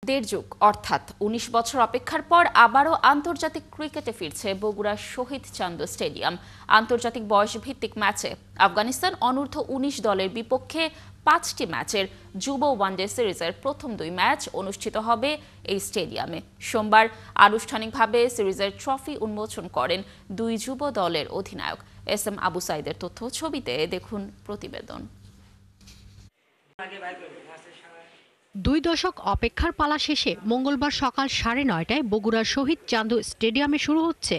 দেড় যুগ অর্থাৎ ১৯ বছর অপেক্ষার পর আবারও আন্তর্জাতিক ক্রিকেটে ফিরছে বগুড়া শহীদ চান্দ স্টেডিয়াম। আন্তর্জাতিক বয়সভিত্তিক ম্যাচে আফগানিস্তান অনূর্ধ্ব ১৯ দলের বিপক্ষে ৫টি ম্যাচের যুব ওয়ানডে সিরিজের প্রথম ২ ম্যাচ অনুষ্ঠিত হবে এই স্টেডিয়ামে। সোমবার আনুষ্ঠানিকভাবে সিরিজের ট্রফি উন্মোচন করেন ২ যুব দলের অধিনায়ক। এস এম আবু সাইদের তথ্য ছবিতে দেখুন প্রতিবেদন। ২ দশক অপেক্ষার পালা শেষে মঙ্গলবার সকাল ৯:৩০টায় বগুড়ার শহীদ চান্দু স্টেডিয়ামে শুরু হচ্ছে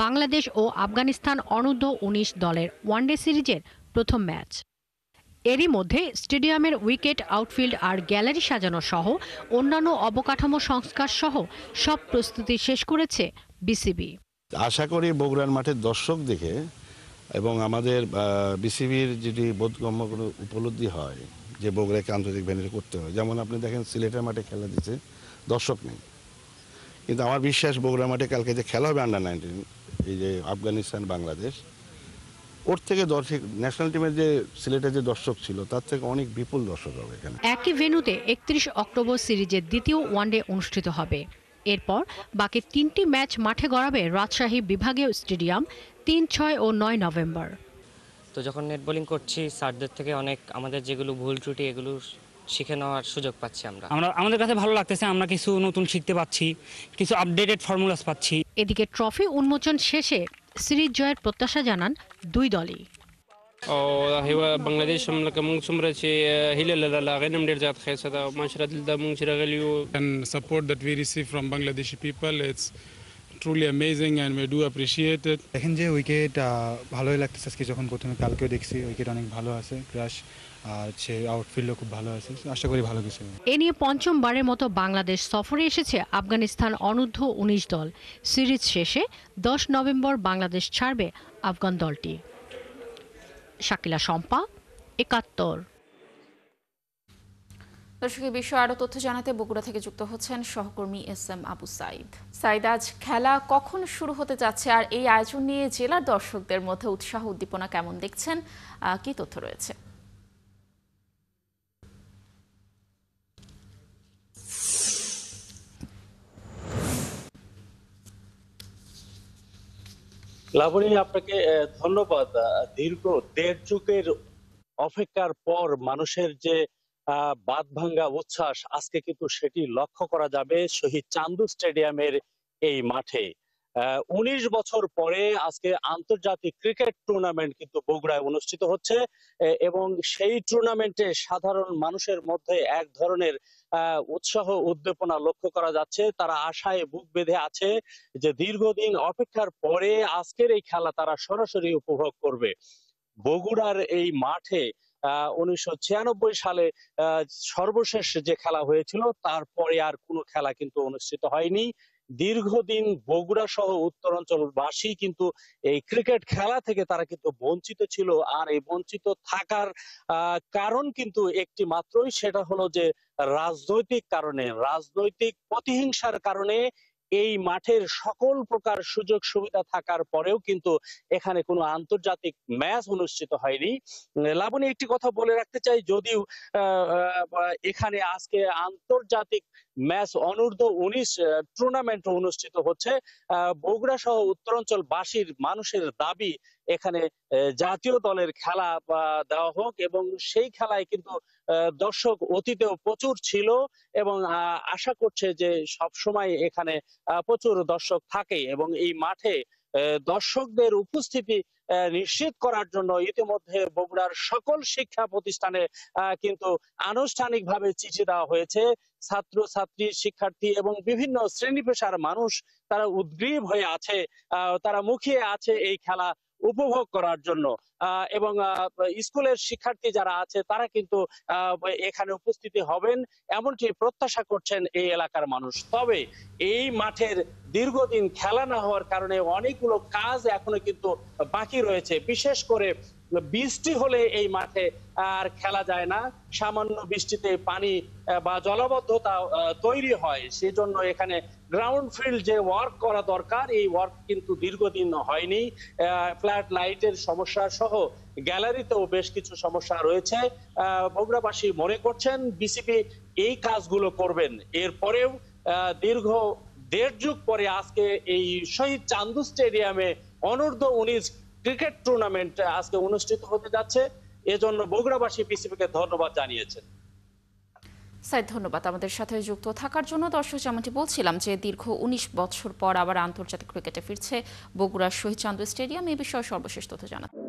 বাংলাদেশ ও আফগানিস্তান অনূর্ধ্ব ১৯ দলের ওয়ানডে সিরিজের প্রথম ম্যাচ। এরই মধ্যে স্টেডিয়ামের উইকেট, আউটফিল্ড আর গ্যালারি সাজানো সহ অন্যান্য অবকাঠামো সংস্কার সহ সব প্রস্তুতি শেষ করেছে বিসিবি। আশা করি বগুড়ার মাঠের দর্শক দেখে এবং আমাদের বিসিবির যেটি বোধগম্য কোনো উপলব্ধি হয় যে বগুড়াকে আন্তর্জাতিক ভেন্যু করতে হয়। যেমন আপনি দেখেন সিলেটের মাঠে খেলা দিচ্ছে, দর্শক নেই, কিন্তু আমার বিশ্বাস বগুড়ার মাঠে কালকে যে খেলা হবে আন্ডার-19, এই যে আফগানিস্তান বাংলাদেশ, ওর থেকে দর্শক ন্যাশনাল টিমের যে সিলেটের যে দর্শক ছিল তার থেকে অনেক বিপুল দর্শক হবে এখানে। একই ভেন্যুতে ৩১ অক্টোবর সিরিজের দ্বিতীয় ওয়ানডে অনুষ্ঠিত হবে। এরপর বাকি ৩টি ম্যাচ মাঠে গড়াবে রাজশাহী বিভাগীয় স্টেডিয়াম ৩, ৬ ও ৯ নভেম্বর। তো যখন নেট বোলিং করছি স্যারদের থেকে অনেক আমাদের যেগুলো ভুল ত্রুটি এগুলো শিখে নেওয়ার সুযোগ পাচ্ছি। আমাদের কাছে ভালো লাগতেছে, আমরা কিছু নতুন শিখতে পাচ্ছি, কিছু আপডেটেড ফর্মুলাস পাচ্ছি। এদিকে ট্রফি উন্মোচন শেষে সিরিজ জয়ের প্রত্যাশা জানান ২ দলই। هو بنغلاديش مملكة مونږ څومره چې هیله لرله هغه نم ډېر زیات ښایسته ده. ماشاءالله دلته مونږ چې راغلي یو and support that we receive from Bangladeshi people, it's truly amazing and we do appreciate it. দেখেন যে উইকেট ভালোই লাগতেছে আজকে, যখন প্রথমে কালকেও দেখছি উইকেট অনেক ভালো আছে, ক্রাশ আর হচ্ছে আউটফিল্ডও খুব ভালো আছে, আশা করি ভালো কিছু। এ নিয়ে পঞ্চমবারের মতো বাংলাদেশ সফরে এসেছে আফগানিস্তান অনূর্ধ্ব ১৯ দল। সিরিজ শেষে ১০ নভেম্বর বাংলাদেশ ছাড়বে আফগান দলটি। শাকিলা শম্পা, ৭১। দর্শক, এই বিষয়ে আরো তথ্য জানাতে বগুড়া থেকে যুক্ত হচ্ছেন সহকর্মী এস এম আবু সাইদ। সাইদ, আজ খেলা কখন শুরু হতে যাচ্ছে আর এই আয়োজন নিয়ে জেলার দর্শকদের মধ্যে উৎসাহ উদ্দীপনা কেমন দেখছেন, কি তথ্য রয়েছে? লাবণী, আপনাকে ধন্যবাদ। দীর্ঘ দেড় যুগের অপেক্ষার পর মানুষের যে বাঁধ ভাঙ্গা উচ্ছ্বাস, আজকে কিন্তু সেটি লক্ষ্য করা যাবে শহীদ চান্দু স্টেডিয়ামের এই মাঠে। ১৯ বছর পরে আজকে আন্তর্জাতিক ক্রিকেট টুর্নামেন্ট কিন্তু বগুড়ায় অনুষ্ঠিত হচ্ছে এবং সেই টুর্নামেন্টে সাধারণ মানুষের মধ্যে এক ধরনের উৎসাহ উদ্দীপনা লক্ষ্য করা যাচ্ছে। তারা আশায় বুক বেঁধে আছে যে দীর্ঘদিন অপেক্ষার পরে আজকের এই খেলা তারা সরাসরি উপভোগ করবে। বগুড়ার এই মাঠে ১৯৯৬ সালে সর্বশেষ যে খেলা হয়েছিল, তারপরে আর কোনো খেলা কিন্তু অনুষ্ঠিত হয়নি। দীর্ঘদিন বগুড়া সহ উত্তরাঞ্চলবাসী কিন্তু এই ক্রিকেট খেলা থেকে তারা কিন্তু বঞ্চিত ছিল। আর এই বঞ্চিত থাকার কারণ কিন্তু একটি মাত্রই, সেটা হলো যে রাজনৈতিক কারণে, রাজনৈতিক প্রতিহিংসার কারণে এই মাঠের সকল প্রকার সুযোগ সুবিধা থাকার পরেও কিন্তু এখানে কোনো আন্তর্জাতিক ম্যাচ অনুষ্ঠিত হয়নি। লাবণী, একটি কথা বলে রাখতে চাই, যদিও এখানে আজকে আন্তর্জাতিক ম্যাচ অনূর্ধ্ব ১৯ টুর্নামেন্ট অনুষ্ঠিত হচ্ছে, বগুড়া সহ উত্তরাঞ্চলবাসীর মানুষের দাবি এখানে জাতীয় দলের খেলা দেওয়া হোক এবং সেই খেলায় কিন্তু দর্শক অতীতেও প্রচুর ছিল এবং আশা করছে যে সব সময় এখানে প্রচুর দর্শক থাকে এবং এই মাঠে দর্শকদের উপস্থিতি নিশ্চিত করার জন্য ইতিমধ্যে বগুড়ার সকল শিক্ষা প্রতিষ্ঠানে কিন্তু আনুষ্ঠানিকভাবে চিঠি দেওয়া হয়েছে। ছাত্র ছাত্রী, শিক্ষার্থী এবং বিভিন্ন শ্রেণী পেশার মানুষ তারা উদ্গ্রীব হয়ে আছে, তারা মুখিয়ে আছে এই খেলা উপভোগ করার জন্য এবং স্কুলের শিক্ষার্থী যারা আছে তারা কিন্তু এখানে উপস্থিতি হবেন এমনটি প্রত্যাশা করছেন এই এলাকার মানুষ। তবে এই মাঠের দীর্ঘদিন খেলা না হওয়ার কারণে অনেকগুলো কাজ এখনো কিন্তু বাকি রয়েছে। বিশেষ করে বৃষ্টি হলে এই মাঠে আর খেলা যায় না, সামান্য বৃষ্টিতে পানি বা জলাবদ্ধতা তৈরি হয়, সেজন্য এখানে গ্রাউন্ড ফিল্ড যে ওয়ার্ক করা দরকার, এই ওয়ার্ক কিন্তু দীর্ঘদিন হয়নি। ফ্ল্যাট লাইটের সমস্যা সহ গ্যালারিতেও বেশ কিছু সমস্যা রয়েছে। বগুড়াবাসী মনে করছেন বিসিবি এই কাজগুলো করবেন। এরপরেও দীর্ঘ 1.5 যুগ পরে আজকে এই শহীদ চান্দু স্টেডিয়ামে অনূর্ধ্ব-19 ক্রিকেট টুর্নামেন্ট আজকে অনুষ্ঠিত হতে যাচ্ছে। এজন্য বগুড়াবাসী বিসিবিকে ধন্যবাদ জানিয়েছেন। সাইদ, ধন্যবাদ আমাদের সাথে যুক্ত থাকার জন্য। দর্শক, যেমনটি বলছিলাম যে দীর্ঘ 19 বছর পর আবার আন্তর্জাতিক ক্রিকেটে ফিরছে বগুড়ার শহীদ চান্দু স্টেডিয়াম। এই বিষয়ে সর্বশেষ তথ্য জানাতে